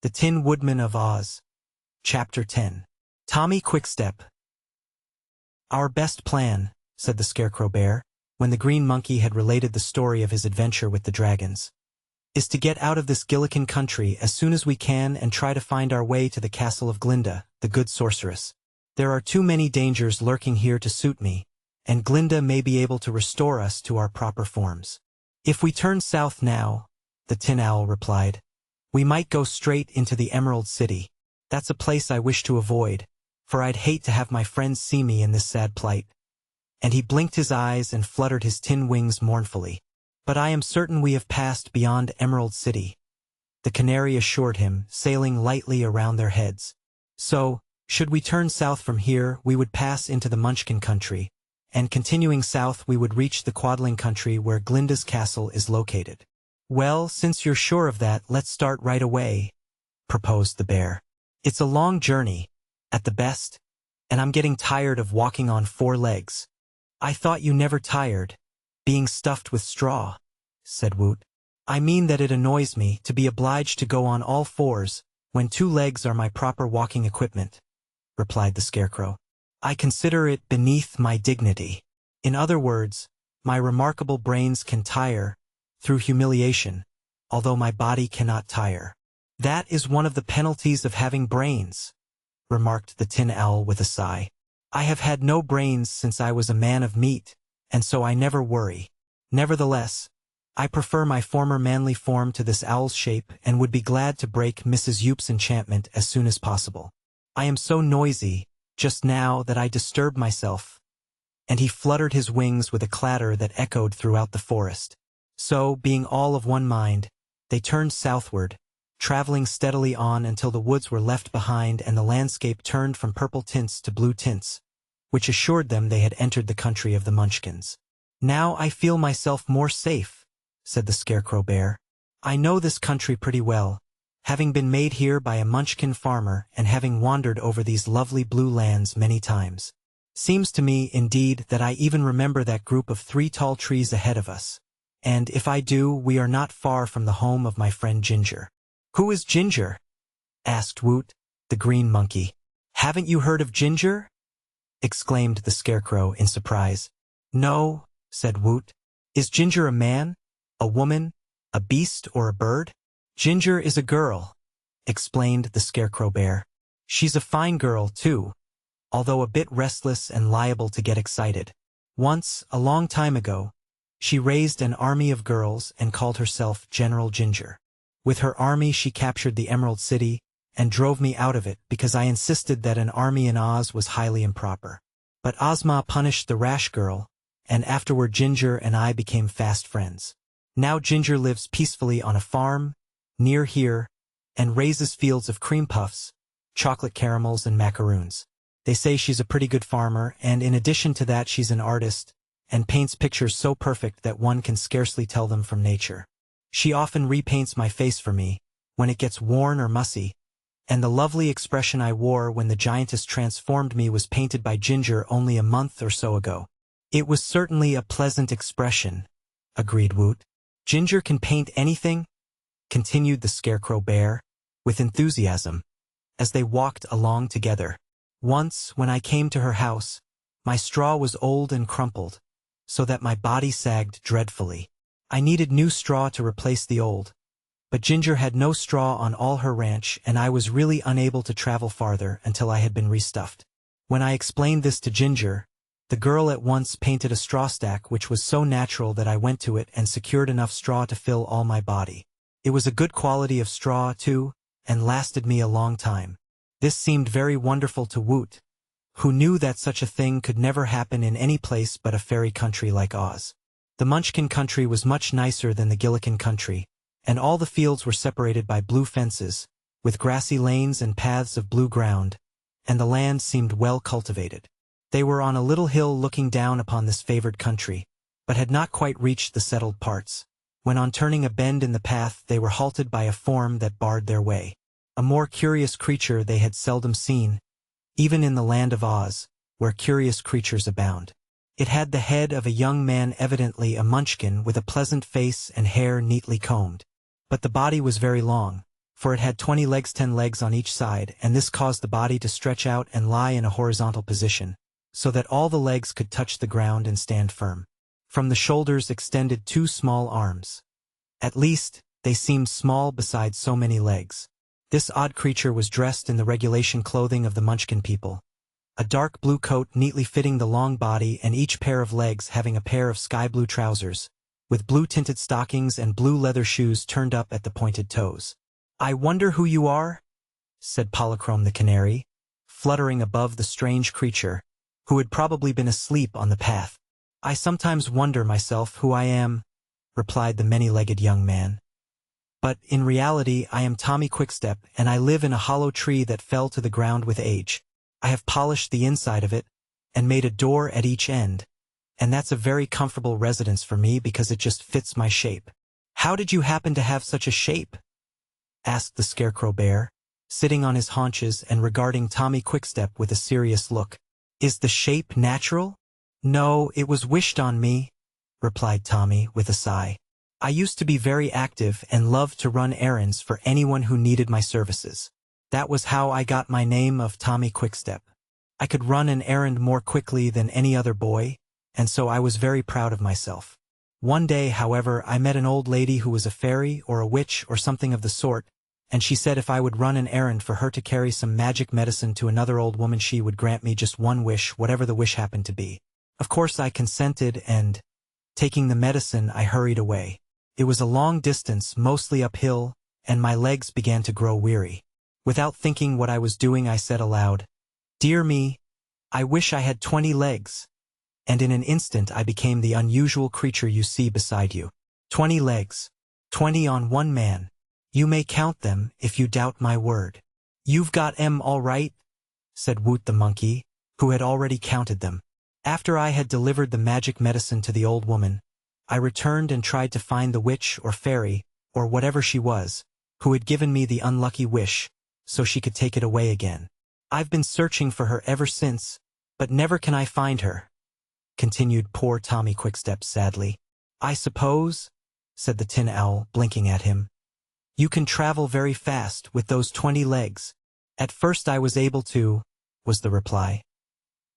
The Tin Woodman of Oz. Chapter 10. Tommy Quickstep. Our best plan, said the Scarecrow Bear, when the Green Monkey had related the story of his adventure with the dragons, is to get out of this Gillikin country as soon as we can and try to find our way to the castle of Glinda, the good sorceress. There are too many dangers lurking here to suit me, and Glinda may be able to restore us to our proper forms. If we turn south now, the Tin Owl replied, we might go straight into the Emerald City. That's a place I wish to avoid, for I'd hate to have my friends see me in this sad plight. And he blinked his eyes and fluttered his tin wings mournfully. But I am certain we have passed beyond Emerald City, the Canary assured him, sailing lightly around their heads. So, should we turn south from here, we would pass into the Munchkin country, and continuing south we would reach the Quadling country where Glinda's castle is located. Well, since you're sure of that, let's start right away, proposed the bear. It's a long journey, at the best, and I'm getting tired of walking on 4 legs. I thought you never tired, being stuffed with straw, said Woot. I mean that it annoys me to be obliged to go on all 4s when 2 legs are my proper walking equipment, replied the Scarecrow. I consider it beneath my dignity. In other words, my remarkable brains can tire through humiliation, although my body cannot tire. That is one of the penalties of having brains, remarked the Tin Owl with a sigh. I have had no brains since I was a man of meat, and so I never worry. Nevertheless, I prefer my former manly form to this owl's shape and would be glad to break Mrs. Yoop's enchantment as soon as possible. I am so noisy just now that I disturb myself. And he fluttered his wings with a clatter that echoed throughout the forest. So, being all of one mind, they turned southward, traveling steadily on until the woods were left behind and the landscape turned from purple tints to blue tints, which assured them they had entered the country of the Munchkins. Now I feel myself more safe, said the Scarecrow Bear. I know this country pretty well, having been made here by a Munchkin farmer and having wandered over these lovely blue lands many times. Seems to me, indeed, that I even remember that group of 3 tall trees ahead of us. And if I do, we are not far from the home of my friend Ginger. Who is Ginger? Asked Woot, the Green Monkey. Haven't you heard of Ginger? Exclaimed the Scarecrow in surprise. No, said Woot. Is Ginger a man, a woman, a beast, or a bird? Ginger is a girl, explained the Scarecrow Bear. She's a fine girl, too, although a bit restless and liable to get excited. Once, a long time ago, she raised an army of girls and called herself General Ginger. With her army she captured the Emerald City and drove me out of it because I insisted that an army in Oz was highly improper. But Ozma punished the rash girl, and afterward Ginger and I became fast friends. Now Ginger lives peacefully on a farm, near here, and raises fields of cream puffs, chocolate caramels, and macaroons. They say she's a pretty good farmer, and in addition to that she's an artist, and paints pictures so perfect that one can scarcely tell them from nature. She often repaints my face for me, when it gets worn or mussy, and the lovely expression I wore when the giantess transformed me was painted by Ginger only a month or so ago. It was certainly a pleasant expression, agreed Woot. Ginger can paint anything, continued the Scarecrow Bear, with enthusiasm, as they walked along together. Once, when I came to her house, my straw was old and crumpled, so that my body sagged dreadfully. I needed new straw to replace the old, but Ginger had no straw on all her ranch and I was really unable to travel farther until I had been restuffed. When I explained this to Ginger, the girl at once painted a straw stack which was so natural that I went to it and secured enough straw to fill all my body. It was a good quality of straw, too, and lasted me a long time. This seemed very wonderful to Woot, who knew that such a thing could never happen in any place but a fairy country like Oz. The Munchkin country was much nicer than the Gillikin country, and all the fields were separated by blue fences, with grassy lanes and paths of blue ground, and the land seemed well cultivated. They were on a little hill looking down upon this favored country, but had not quite reached the settled parts, when on turning a bend in the path they were halted by a form that barred their way. A more curious creature they had seldom seen, even in the land of Oz, where curious creatures abound. It had the head of a young man, evidently a Munchkin, with a pleasant face and hair neatly combed. But the body was very long, for it had 20 legs, 10 legs on each side, and this caused the body to stretch out and lie in a horizontal position, so that all the legs could touch the ground and stand firm. From the shoulders extended 2 small arms. At least, they seemed small beside so many legs. This odd creature was dressed in the regulation clothing of the Munchkin people. A dark blue coat neatly fitting the long body and each pair of legs having a pair of sky blue trousers, with blue-tinted stockings and blue leather shoes turned up at the pointed toes. "I wonder who you are?" said Polychrome the canary, fluttering above the strange creature, who had probably been asleep on the path. "I sometimes wonder myself who I am," replied the many-legged young man. "But in reality I am Tommy Quickstep, and I live in a hollow tree that fell to the ground with age. I have polished the inside of it, and made a door at each end, and that's a very comfortable residence for me because it just fits my shape." "How did you happen to have such a shape?" asked the Scarecrow Bear, sitting on his haunches and regarding Tommy Quickstep with a serious look. "Is the shape natural?" "No, it was wished on me," replied Tommy with a sigh. "I used to be very active and loved to run errands for anyone who needed my services. That was how I got my name of Tommy Quickstep. I could run an errand more quickly than any other boy, and so I was very proud of myself. One day, however, I met an old lady who was a fairy or a witch or something of the sort, and she said if I would run an errand for her to carry some magic medicine to another old woman she would grant me just one wish, whatever the wish happened to be. Of course I consented and, taking the medicine, I hurried away. It was a long distance, mostly uphill, and my legs began to grow weary. Without thinking what I was doing, I said aloud, 'Dear me, I wish I had 20 legs.' And in an instant I became the unusual creature you see beside you. 20 legs. 20 on one man. You may count them if you doubt my word." "You've got 'em all right," said Woot the monkey, who had already counted them. "After I had delivered the magic medicine to the old woman, I returned and tried to find the witch or fairy, or whatever she was, who had given me the unlucky wish, so she could take it away again. I've been searching for her ever since, but never can I find her," continued poor Tommy Quickstep sadly. "I suppose," said the Tin Owl, blinking at him, "you can travel very fast with those 20 legs." "At first I was able to," was the reply.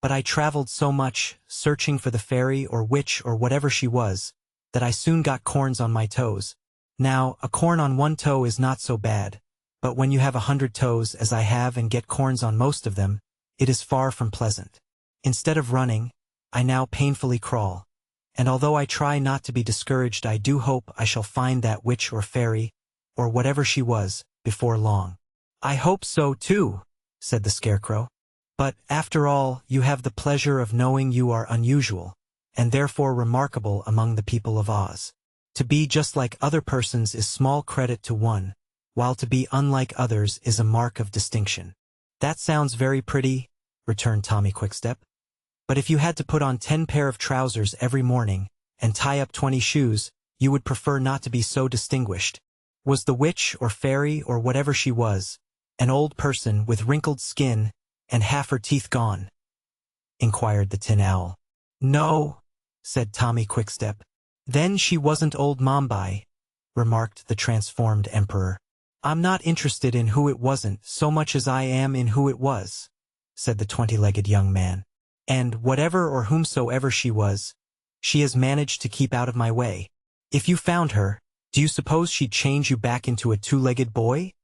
"But I traveled so much, searching for the fairy or witch or whatever she was, that I soon got corns on my toes. Now, a corn on one toe is not so bad, but when you have 100 toes, as I have, and get corns on most of them, it is far from pleasant. Instead of running, I now painfully crawl, and although I try not to be discouraged, I do hope I shall find that witch or fairy, or whatever she was, before long." "I hope so too," said the Scarecrow. "But, after all, you have the pleasure of knowing you are unusual, and therefore remarkable among the people of Oz. To be just like other persons is small credit to one, while to be unlike others is a mark of distinction." "That sounds very pretty," returned Tommy Quickstep. "But if you had to put on 10 pair of trousers every morning, and tie up 20 shoes, you would prefer not to be so distinguished. Was the witch or fairy or whatever she was, an old person with wrinkled skin and half her teeth gone?" inquired the Tin Owl. "No," said Tommy Quickstep. "Then she wasn't old Mombi," remarked the transformed emperor. "I'm not interested in who it wasn't so much as I am in who it was," said the 20-legged young man. "And whatever or whomsoever she was, she has managed to keep out of my way. If you found her, do you suppose she'd change you back into a 2-legged boy?"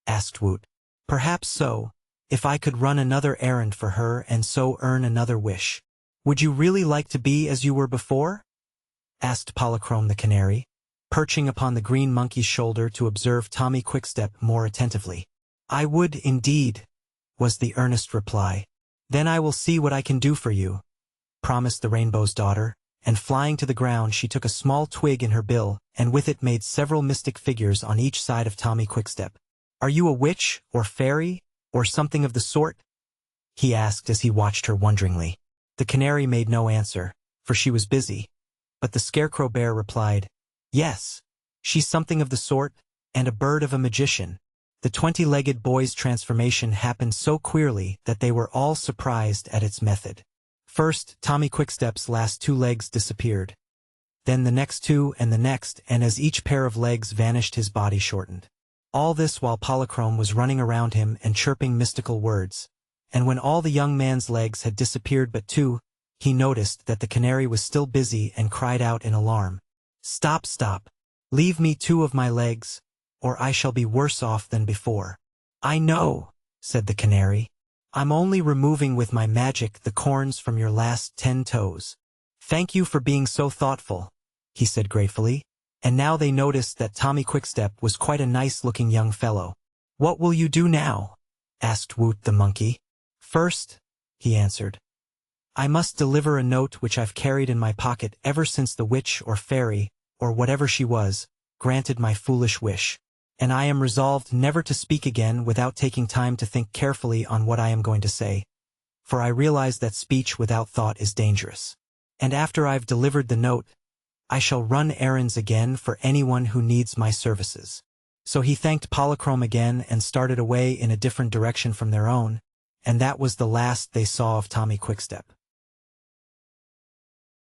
asked Woot. "Perhaps so, if I could run another errand for her and so earn another wish." "Would you really like to be as you were before?" asked Polychrome the canary, perching upon the green monkey's shoulder to observe Tommy Quickstep more attentively. "I would, indeed," was the earnest reply. "Then I will see what I can do for you," promised the Rainbow's daughter, and flying to the ground she took a small twig in her bill and with it made several mystic figures on each side of Tommy Quickstep. "Are you a witch, or fairy, or something of the sort?" he asked as he watched her wonderingly. The canary made no answer, for she was busy, but the Scarecrow Bear replied, "Yes, she's something of the sort, and a bird of a magician." The 20-legged boy's transformation happened so queerly that they were all surprised at its method. First, Tommy Quickstep's last 2 legs disappeared. Then the next 2 and the next, and as each pair of legs vanished his body shortened. All this while Polychrome was running around him and chirping mystical words. And when all the young man's legs had disappeared but two, he noticed that the canary was still busy and cried out in alarm. "Stop, stop! Leave me two of my legs, or I shall be worse off than before." "I know," said the canary. "I'm only removing with my magic the corns from your last 10 toes. "Thank you for being so thoughtful," he said gratefully. And now they noticed that Tommy Quickstep was quite a nice-looking young fellow. "What will you do now?" asked Woot the monkey. "First," he answered, "I must deliver a note which I've carried in my pocket ever since the witch or fairy, or whatever she was, granted my foolish wish. And I am resolved never to speak again without taking time to think carefully on what I am going to say, for I realize that speech without thought is dangerous. And after I've delivered the note, I shall run errands again for anyone who needs my services." So he thanked Polychrome again and started away in a different direction from their own, and that was the last they saw of Tommy Quickstep.